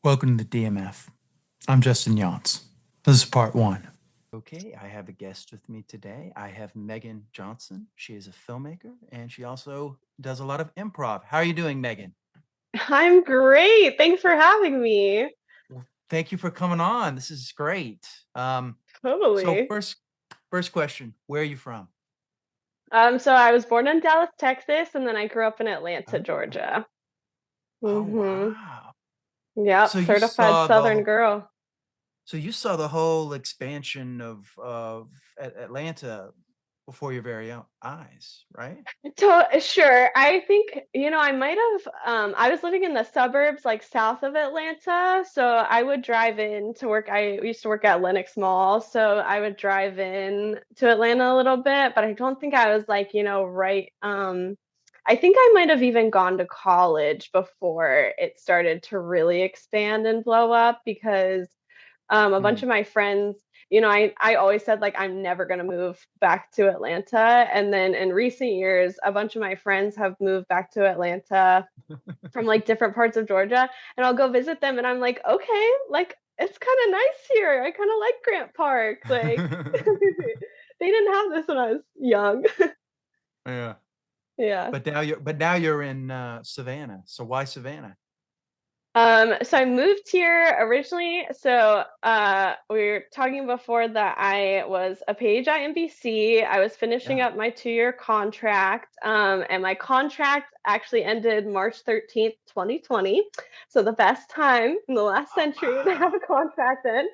Welcome to the DMF. I'm Justin Yance. This is part one. Okay, I have a guest with me today. I have Meagan Johnson. She is a filmmaker and she also does a lot of improv. How are you doing, Meagan? I'm great. Thanks for having me. Well, thank you for coming on. This is great. So Totally. first question, where are you from? So I was born in Dallas, Texas, and then I grew up in Atlanta, Oh, Georgia. oh Mm-hmm. wow. Yep, So you certified saw Southern girl. you saw the whole expansion of Atlanta before your very own eyes, right? Sure. I think, I might have I was living in the suburbs like south of Atlanta, so I would drive in to work. I used to work at Lenox Mall, so I would drive in to Atlanta a little bit, but I don't think I was like, right I think I might have even gone to college before it started to really expand and blow up because a bunch Hmm. of my friends, I always said like I'm never going to move back to Atlanta. And then in recent years, a bunch of my friends have moved back to Atlanta from like different parts of Georgia. And I'll go visit them and I'm like, okay, like it's kind of nice here. I kind of like Grant Park. Like they didn't have this when I was young. Yeah. Yeah. But now you're in Savannah. So why Savannah? So I moved here originally. So we were talking before that I was a page at NBC. I was finishing Yeah. up my 2-year contract, and my contract actually ended March 13th, 2020. So the best time in the last Oh century to have wow. a contract in.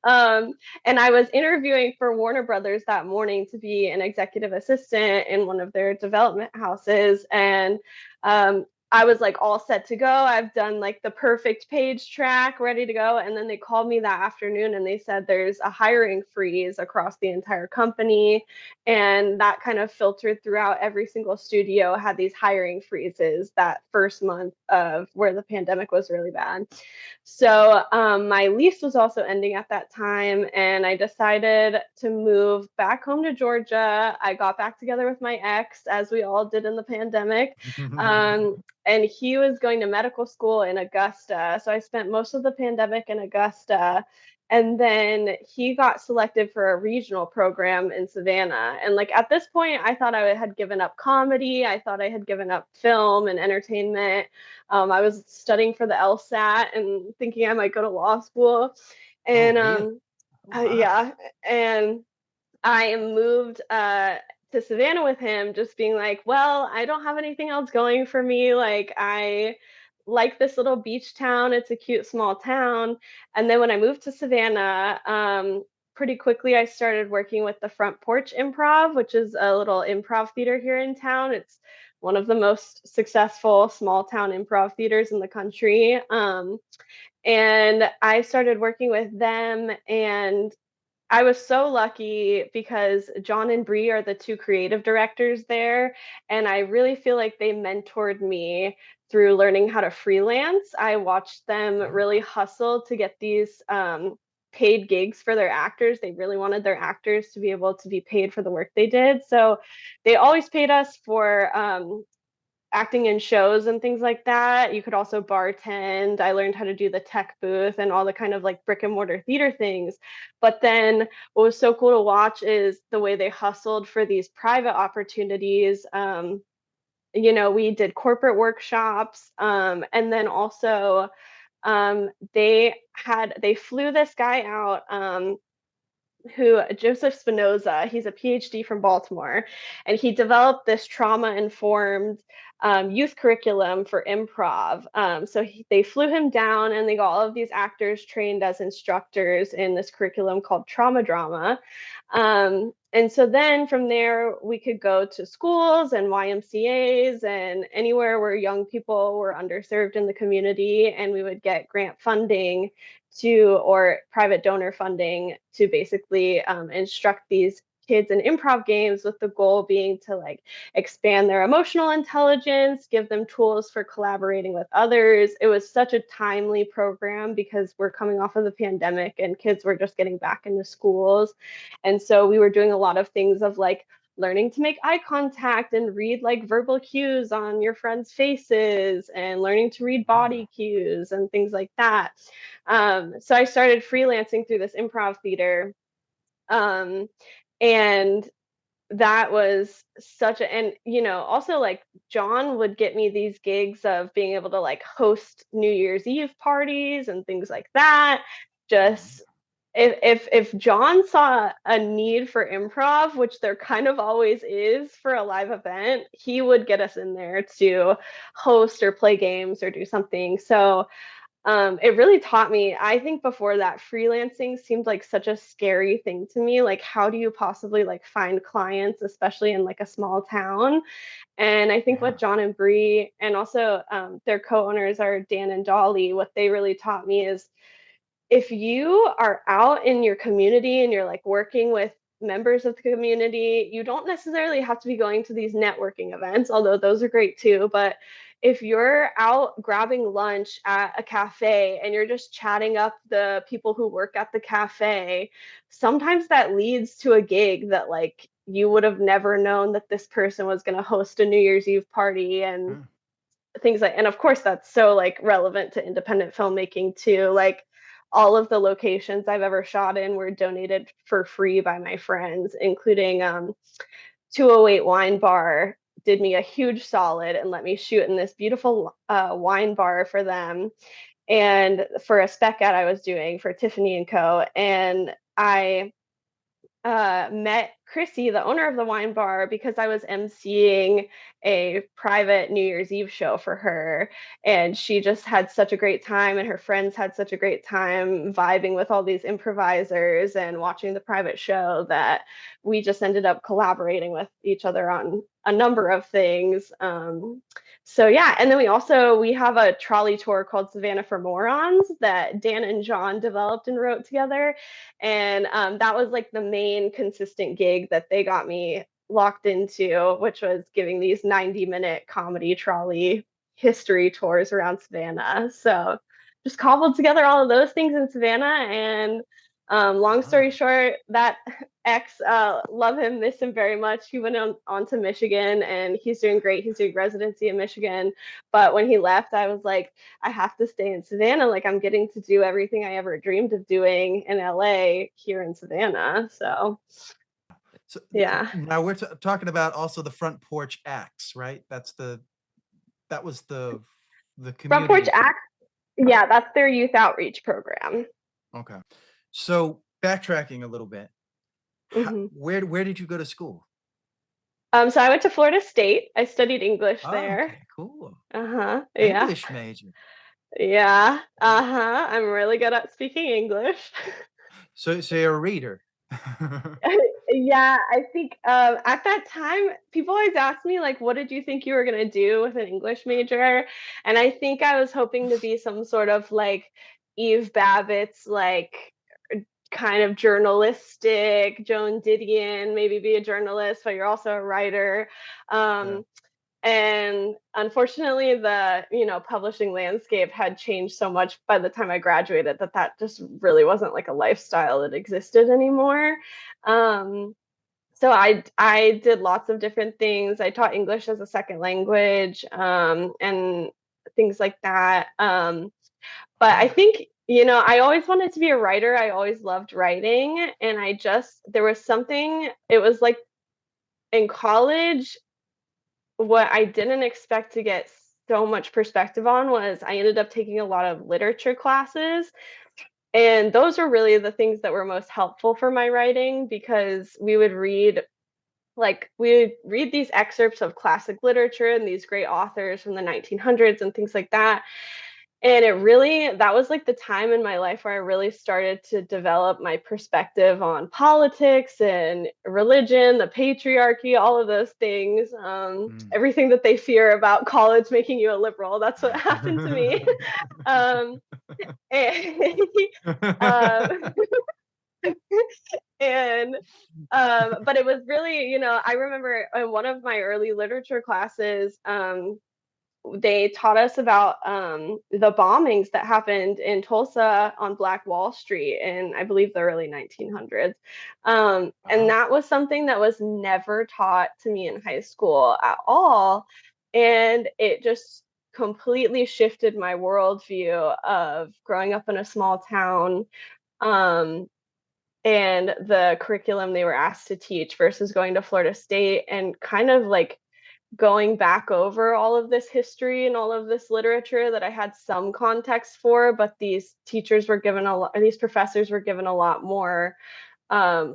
Um, and I was interviewing for Warner Brothers that morning to be an executive assistant in one of their development houses, and I was like all set to go. I've done like the perfect page track, ready to go. And then they called me that afternoon and they said there's a hiring freeze across the entire company. And that kind of filtered throughout every single studio, had these hiring freezes that first month of where the pandemic was really bad. So my lease was also ending at that time, and I decided to move back home to Georgia. I got back together with my ex, as we all did in the pandemic. And he was going to medical school in Augusta. So I spent most of the pandemic in Augusta. And then he got selected for a regional program in Savannah. And like at this point, I thought I had given up comedy. I thought I had given up film and entertainment. I was studying for the LSAT and thinking I might go to law school. Oh And really? Wow. yeah, and I moved to Savannah with him, just being like, well, I don't have anything else going for me. Like, I like this little beach town. It's a cute small town. And then when I moved to Savannah, pretty quickly I started working with the Front Porch Improv, which is a little improv theater here in town. It's one of the most successful small town improv theaters in the country. And I started working with them, and I was so lucky because John and Bree are the two creative directors there, and I really feel like they mentored me through learning how to freelance. I watched them really Oh. hustle to get these paid gigs for their actors. They really wanted their actors to be able to be paid for the work they did. So they always paid us for acting in shows and things like that. You could also bartend. I learned how to do the tech booth and all the kind of like brick and mortar theater things. But then what was so cool to watch is the way they hustled for these private opportunities. We did corporate workshops, and then also they flew this guy out, who Joseph Spinoza, he's a PhD from Baltimore, and he developed this trauma informed youth curriculum for improv. They flew him down and they got all of these actors trained as instructors in this curriculum called trauma drama. And so then from there, we could go to schools and YMCAs and anywhere where young people were underserved in the community, and we would get grant funding or private donor funding to basically instruct these kids in improv games, with the goal being to like expand their emotional intelligence, give them tools for collaborating with others. It was such a timely program because we're coming off of the pandemic and kids were just getting back into schools. And so we were doing a lot of things of like learning to make eye contact and read like verbal cues on your friends' faces and learning to read body cues and things like that. So I started freelancing through this improv theater. Um, and that was such a, and also like John would get me these gigs of being able to like host New Year's Eve parties and things like that. Just if John saw a need for improv, which there kind of always is for a live event, he would get us in there to host or play games or do something. So it really taught me. I think before that, freelancing seemed like such a scary thing to me. Like, how do you possibly like find clients, especially in like a small town? And I think Yeah. what John and Bree, and also their co-owners are Dan and Dolly, what they really taught me is if you are out in your community and you're like working with members of the community, you don't necessarily have to be going to these networking events, although those are great too. But if you're out grabbing lunch at a cafe and you're just chatting up the people who work at the cafe, sometimes that leads to a gig that like you would have never known that this person was going to host a New Year's Eve party and things like, and of course that's so like relevant to independent filmmaking too. Like all of the locations I've ever shot in were donated for free by my friends, including 208 Wine Bar did me a huge solid and let me shoot in this beautiful wine bar for them, and for a spec ad I was doing for Tiffany and Co. And I met Chrissy, the owner of the wine bar, because I was emceeing a private New Year's Eve show for her. And she just had such a great time, and her friends had such a great time vibing with all these improvisers and watching the private show that we just ended up collaborating with each other on a number of things. So yeah, and then we have a trolley tour called Savannah for Morons that Dan and John developed and wrote together, and that was like the main consistent gig that they got me locked into, which was giving these 90-minute comedy trolley history tours around Savannah. So just cobbled together all of those things in Savannah. And long story short, that ex, love him, miss him very much. He went on to Michigan and he's doing great. He's doing residency in Michigan. But when he left, I was like, I have to stay in Savannah. Like I'm getting to do everything I ever dreamed of doing in LA here in Savannah. So yeah. Now we're talking about also the Front Porch Acts, right? That was the Front Porch community. Act. Yeah, that's their youth outreach program. Okay. So backtracking a little bit, where did you go to school? So I went to Florida State. I studied English there. Okay, cool. Yeah. English major. Yeah. I'm really good at speaking English. So you're a reader. Yeah, I think at that time, people always ask me, like, what did you think you were going to do with an English major? And I think I was hoping to be some sort of like Eve Babbitt's, like, kind of journalistic, Joan Didion, maybe be a journalist, but you're also a writer. And unfortunately, the publishing landscape had changed so much by the time I graduated that just really wasn't like a lifestyle that existed anymore. So I did lots of different things. I taught English as a second language, and things like that. But I think I always wanted to be a writer. I always loved writing, and there was something. It was like in college, what I didn't expect to get so much perspective on was I ended up taking a lot of literature classes. And those were really the things that were most helpful for my writing, because we would read these excerpts of classic literature and these great authors from the 1900s and things like that. And that was like the time in my life where I really started to develop my perspective on politics and religion, the patriarchy, all of those things. Everything that they fear about college making you a liberal. That's what happened to me. And, um, and but it was really, I remember in one of my early literature classes, they taught us about the bombings that happened in Tulsa on Black Wall Street in, I believe, the early 1900s. And Wow. that was something that was never taught to me in high school at all. And it just completely shifted my worldview of growing up in a small town, um, and the curriculum they were asked to teach versus going to Florida State and kind of like going back over all of this history and all of this literature that I had some context for, but these teachers were given a lot, these professors were given a lot more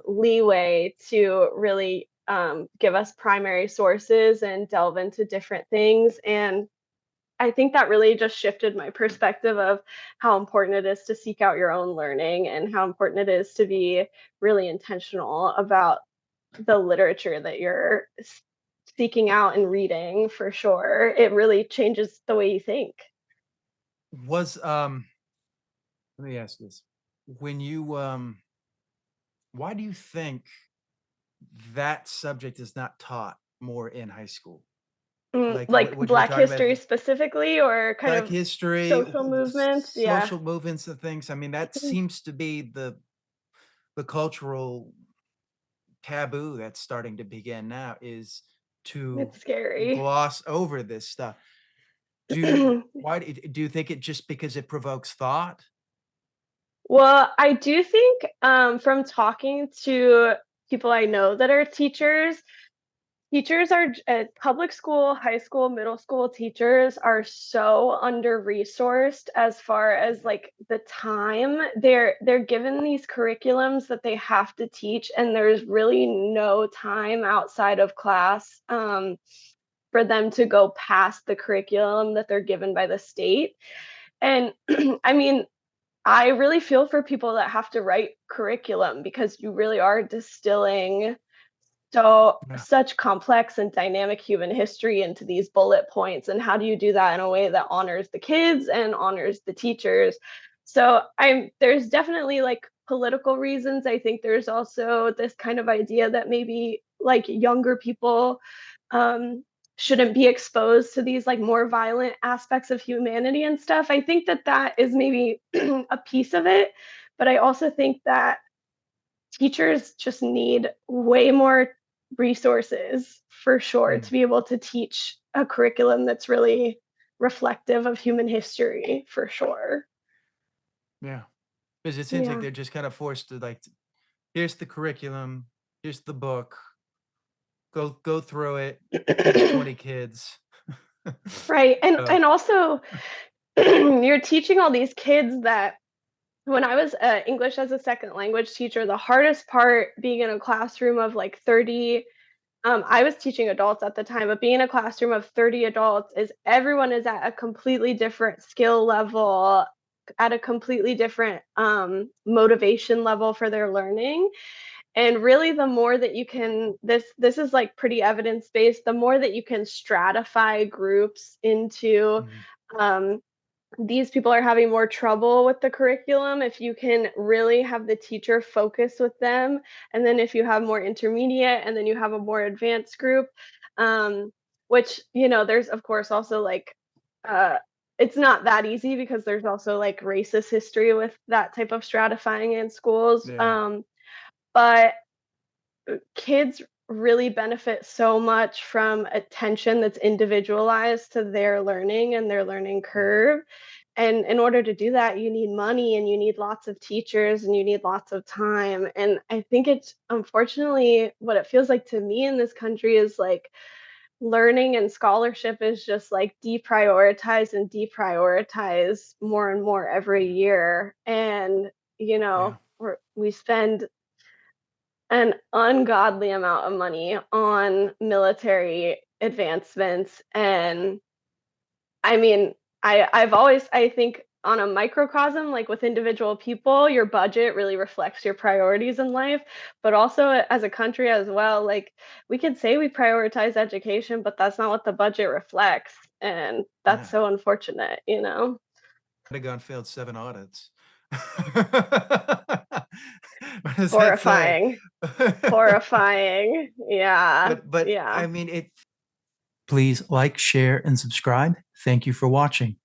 leeway to really give us primary sources and delve into different things. And I think that really just shifted my perspective of how important it is to seek out your own learning and how important it is to be really intentional about the literature that you're seeking out and reading for sure. It really changes the way you think. Was let me ask this. When you why do you think that subject is not taught more in high school? Like Like what you were Black talking about, history specifically, or kind Black of history, social movements. Yeah. social movements and things. I mean, that seems to be the cultural taboo that's starting to begin now, is to It's scary. gloss over this stuff. Do you think it just because it provokes thought? Well, I do think from talking to people I know that are teachers, teachers are at public school, high school, middle school teachers are so under-resourced as far as like the time. They're given these curriculums that they have to teach, and there's really no time outside of class for them to go past the curriculum that they're given by the state. And I mean, I really feel for people that have to write curriculum because you really are distilling Yeah. such complex and dynamic human history into these bullet points, and how do you do that in a way that honors the kids and honors the teachers? So I'm there's definitely like political reasons. I think there's also this kind of idea that maybe like younger people um shouldn't be exposed to these like more violent aspects of humanity and stuff. I think that that is maybe a piece of it, but I also think that teachers just need way more resources for sure Mm, to be able to teach a curriculum that's really reflective of human history for sure. yeah. Because it seems like Yeah. they're just kind of forced to like, here's the curriculum, here's the book, go through it, teach 20 kids. Right. And So, and also you're teaching all these kids that when I was a English as a second language teacher, the hardest part being in a classroom of like 30, I was teaching adults at the time, but being in a classroom of 30 adults is everyone is at a completely different skill level, at a completely different motivation level for their learning. And really the more that you can, this is like pretty evidence based, the more that you can stratify groups into mhm, um, these people are having more trouble with the curriculum, if you can really have the teacher focus with them, and then if you have more intermediate and then you have a more advanced group, um, which there's of course also like uh, it's not that easy because there's also like racist history with that type of stratifying in schools, yeah, but kids really benefit so much from attention that's individualized to their learning and their learning yeah, curve. And in order to do that, you need money and you need lots of teachers and you need lots of time. And I think it's unfortunately what it feels like to me in this country is like learning and scholarship is just like deprioritized and deprioritized more and more every year. And, yeah, we spend an ungodly amount of money on military advancements. And I mean, I've always, I think on a microcosm, like with individual people, your budget really reflects your priorities in life, but also as a country as well. Like we could say we prioritize education, but that's not what the budget reflects. And that's yeah. so unfortunate. Pentagon failed 7 audits. What does that say? Horrifying. Horrifying. Yeah. But Yeah. I mean, it please like, share, and subscribe. Thank you for watching.